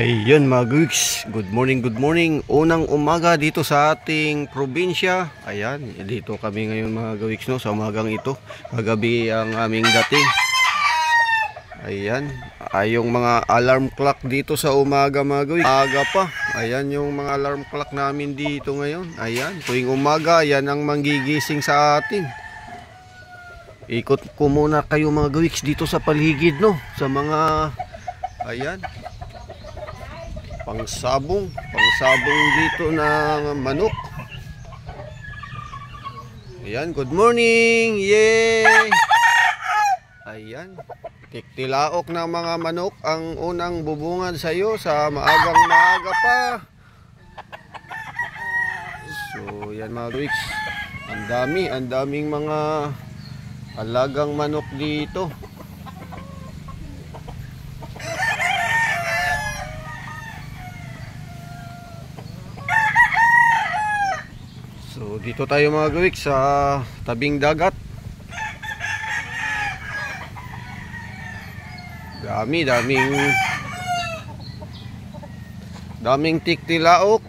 Ayun mga Geeks, good morning. Unang umaga dito sa ating probinsya. Ayan, dito kami ngayon mga Geeks, no, sa umagang ito. Kagabi ang aming dating. Ayan, yung mga alarm clock dito sa umaga mga Geeks. Aga pa, ayan yung mga alarm clock namin dito ngayon. Ayan, tuwing umaga, ayan ang manggigising sa atin. Ikot ko muna kayo mga Geeks dito sa paligid, no, sa mga, ayan, pangsabong dito ng manok. Ayan, good morning, yay! Ayan, tiktilaok ng mga manok ang unang bubungad sa iyo sa maagang maaga pa. So yan mga Geeks, ang daming mga alagang manok dito. So dito tayo mga Geeks sa tabing dagat. Daming tiktilaok.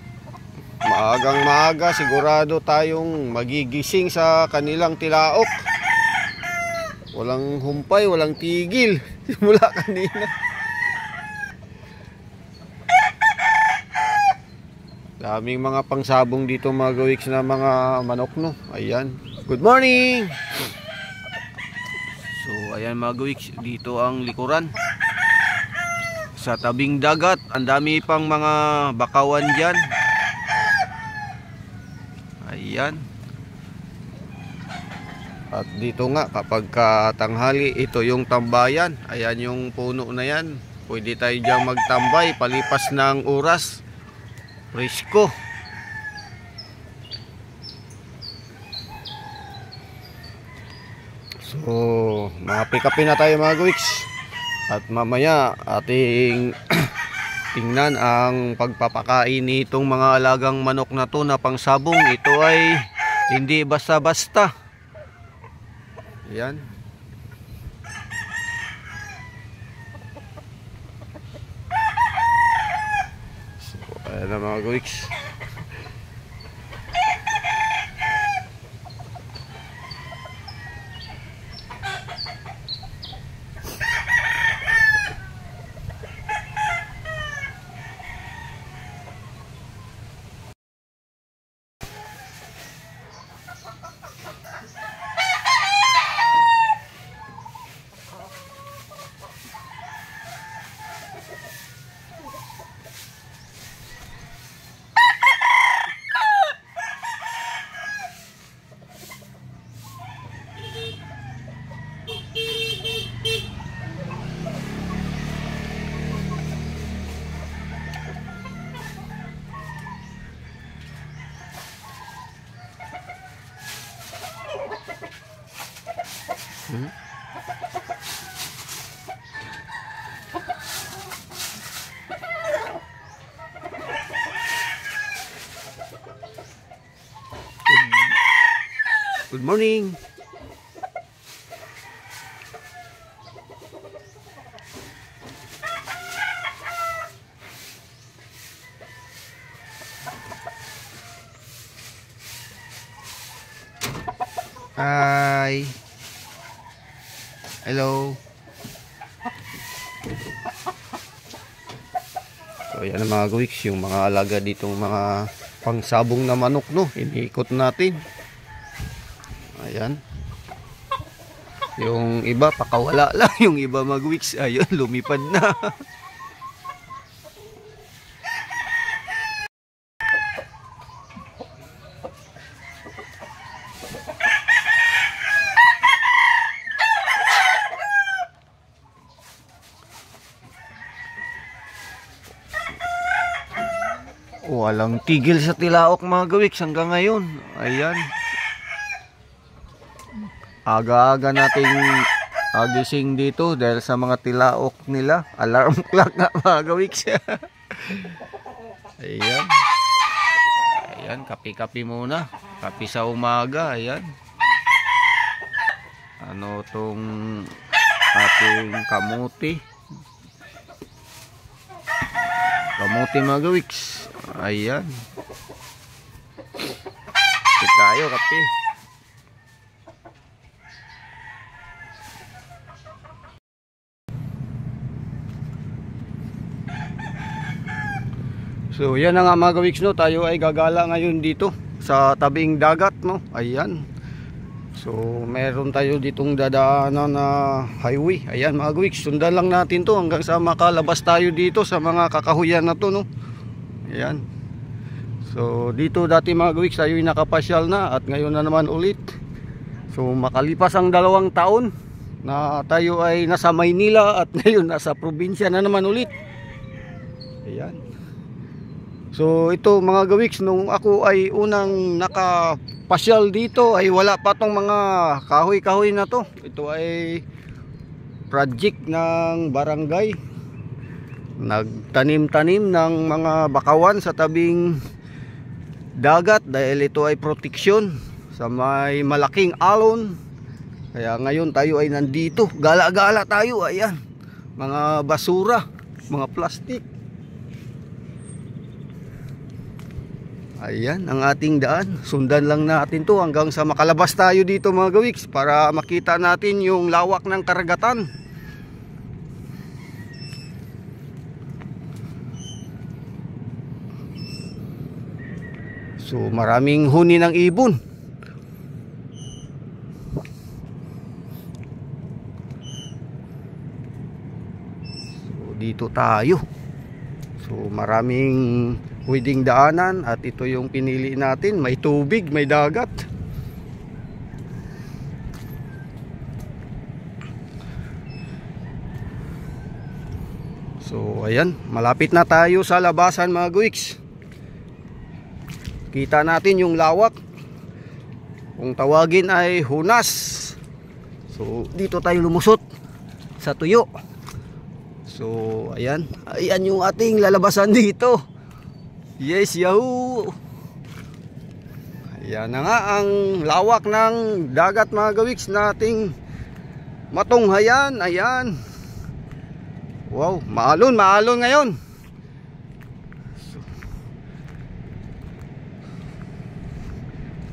Maagang maaga sigurado tayong magigising sa kanilang tilaok. Walang humpay, walang tigil simula kanina. Daming mga pangsabong dito mga Geeks na mga manok, no. Ayan. Good morning. So ayan mga Geeks, dito ang likuran. Sa tabing dagat, ang dami pang mga bakawan diyan. Ayan. At dito nga kapag tanghali, ito yung tambayan. Ayan yung puno na yan. Pwede tayo diyan magtambay palipas ng oras. Presko. So, mapikapin na tayo mga Geeks. At mamaya ating tingnan ang pagpapakain nitong mga alagang manok na to na pangsabong. Ito ay hindi basta-basta. Ayan. So, ayan na mga Geeks. Good morning. Hi. Hello. So yan ang mga Geeks, yung mga alaga ditong mga pangsabong na manok, no. Iniikot natin. Ayan. Yung iba pakawala lang, yung iba mga Geeks, ayun, lumipad na. Walang tigil sa tilaok mga Geeks hanggang ngayon. Ayan. Aga-aga nating agising dito dahil sa mga tilaok nila. Alarm clock na mga Geeks. Ayan. Ayan, kapi-kapi muna. Kapi sa umaga. Ayan. Ano tong ating kamuti. Kamote mga gawiks. Ayan. Kape tayo, kape. So yan na nga mga gawiks, no, tayo ay gagala ngayon dito sa tabing dagat, no. Ayan. So meron tayo ditong dadaanan na highway. Ayan mga gawiks, sundan lang natin to hanggang sa makalabas tayo dito sa mga kakahuyan na to, no. Ayan. So dito dati mga gawiks tayo ay nakapasyal na at ngayon na naman ulit. So makalipas ang 2 taon na tayo ay nasa Maynila at ngayon nasa probinsya na naman ulit. Ayan. So ito mga gawiks, nung ako ay unang nakapasyal dito ay wala pa tong mga kahoy-kahoy na to. Ito ay project ng barangay. Nagtanim-tanim ng mga bakawan sa tabing dagat dahil ito ay proteksyon sa may malaking alon. Kaya ngayon tayo ay nandito, gala-gala tayo. Ayan, mga basura, mga plastic. Ayan ang ating daan. Sundan lang natin to hanggang sa makalabas tayo dito mga gawiks para makita natin yung lawak ng karagatan. So maraming huni ng ibon. So dito tayo. So maraming pwedeng daanan at ito yung pinili natin. May tubig, may dagat. So ayan, malapit na tayo sa labasan mga gawiks. Kita natin yung lawak. Kung tawagin ay hunas. So dito tayo lumusot sa tuyo. So ayan, ayan yung ating lalabasan dito. Yes, yahoo! Ayan na nga ang lawak ng dagat mga gawiks nating matunghayan. Ayan. Wow, maalon ngayon.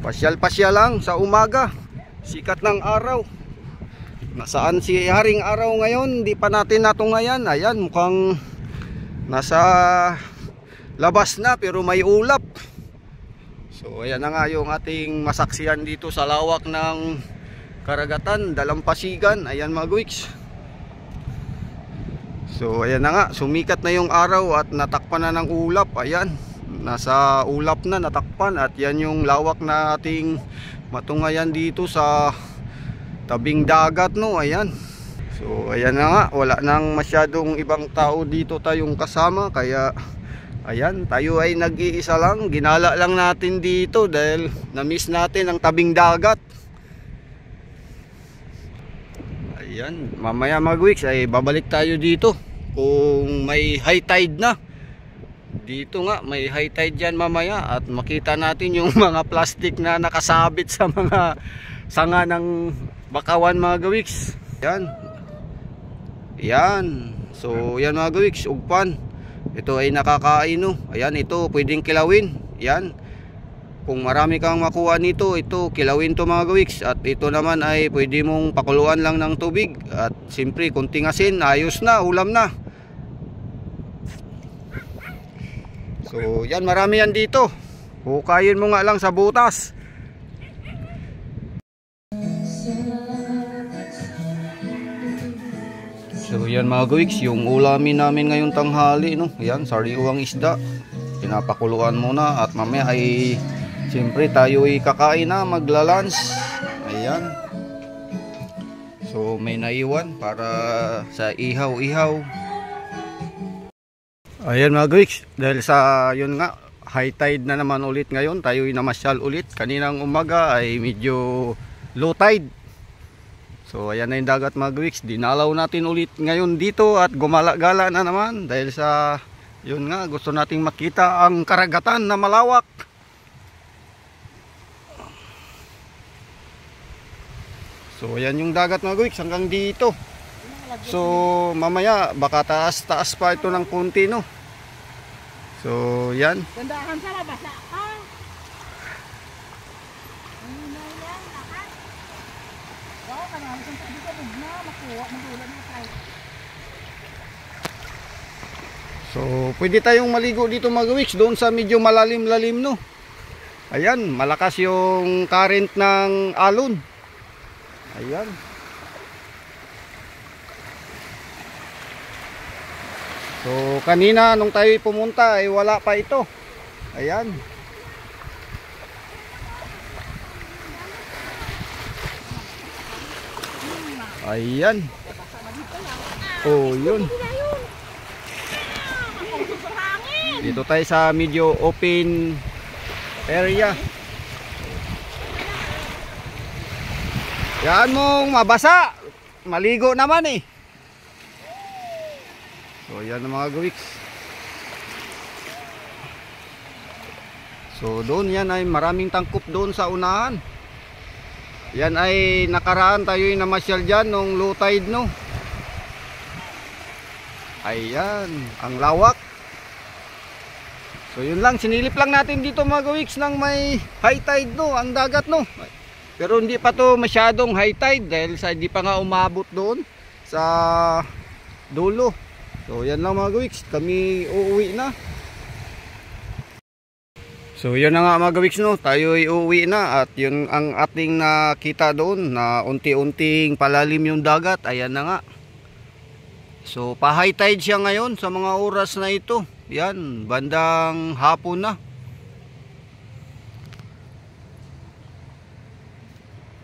Pasyal-pasyal lang sa umaga. Sikat ng araw. Nasaan si Haring Araw ngayon? Hindi pa natin natunghayan. Ayan, mukhang nasa labas na pero may ulap. So ayan na nga yung ating masaksihan dito sa lawak ng karagatan, Dalampasigan. Ayan mga gawiks. So ayan na nga, sumikat na yung araw at natakpan na ng ulap. Ayan, nasa ulap na, natakpan. At yan yung lawak na ating matunghayan dito sa tabing dagat, no. Ayan. So ayan na nga, wala nang masyadong ibang tao dito tayong kasama. Kaya ayan, tayo ay nag-iisa lang. Ginala lang natin dito dahil na-miss natin ang tabing dagat. Ayan, mamaya mga gawiks ay babalik tayo dito kung may high tide na. Dito nga, may high tide dyan mamaya at makita natin yung mga plastic na nakasabit sa mga sanga ng bakawan mga gawiks. Ayan. Ayan. So, yan mga gawiks, ugpan. Ito ay nakakain, no. Ayan, ito pwedeng kilawin. Ayan. Kung marami kang makuha nito, ito kilawin to mga gawiks. At ito naman ay pwede mong pakuluan lang ng tubig. At siyempre, kunting asin, ayos na, ulam na. So, yan, marami yan dito. Hukayin mo nga lang sa butas. So yan mga gawiks, yung ulamin namin ngayong tanghali, no. Yan, sariwang isda. Pinapakuluan muna at mamaya ay siyempre tayo ay kakain na, maglalunch. Ayan. So may naiwan para sa ihaw-ihaw. Ayan mga gawiks, dahil sa yun nga, high tide na naman ulit ngayon. Tayo ay namasyal ulit. Kaninang umaga ay medyo low tide. So ayan na yung dagat mga gawiks. Dinalaw natin ulit ngayon dito at gumala-gala na naman dahil sa yun nga, gusto nating makita ang karagatan na malawak. So ayan yung dagat mga gawiks hanggang dito. So mamaya baka taas-taas pa ito ng konti, no. So, yan. Tandaan sa mabasa ka. Ano na yan, lakas. Oo, kanami kung sabi ka, huwag na, makuha, magulan na tayo. So, pwede tayong maligo dito mga gawiks, doon sa medyo malalim-lalim, no. Ayan, malakas yung current ng alon. Ayan. So, kanina nung tayo pumunta ay wala pa ito. Ayan. Ayan. Oh, yun. Dito tayo sa medyo open area. Yan mong mabasa. Maligo naman eh. So yan ang mga gawiks. So doon yan ay maraming tangkop doon sa unahan. Yan ay nakaraan tayo yung namasyal dyan nung low tide, no. Ayan, ang lawak. So yun lang, sinilip lang natin dito mga gawiks nang may high tide, no, ang dagat, no. Pero hindi pa to masyadong high tide dahil sa hindi pa nga umabot doon sa dulo. So yan lang mga gawiks, kami uuwi na. So yan na nga mga gawiks, no, tayo ay uuwi na. At yun ang ating nakita doon na unti-unting palalim yung dagat. Ayan na nga. So pa high tide siya ngayon sa mga oras na ito. Yan, bandang hapon na.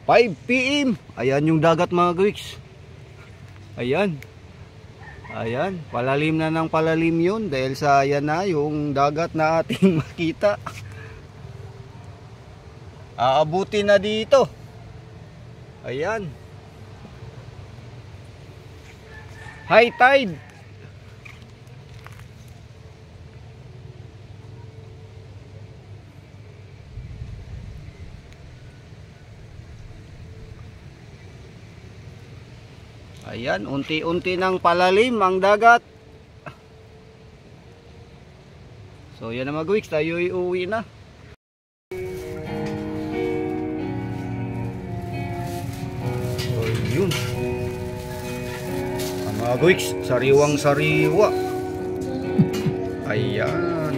5 PM. Ayan yung dagat mga gawiks. Ayan. Ayan, palalim na ng palalim yun dahil sa yan na yung dagat na ating makita. Aabuti na dito. Ayan. High tide. Ayan, unti-unti nang palalim ang dagat. So yan na mga gawiks, tayo iuwi na. So yun. Ang mga gawiks, sariwang sariwa. Ayan.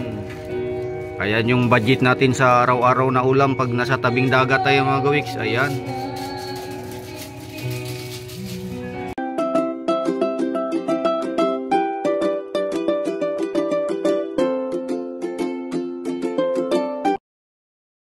Ayan yung budget natin sa araw-araw na ulam pag nasa tabing dagat tayo mga gawiks. Ayan.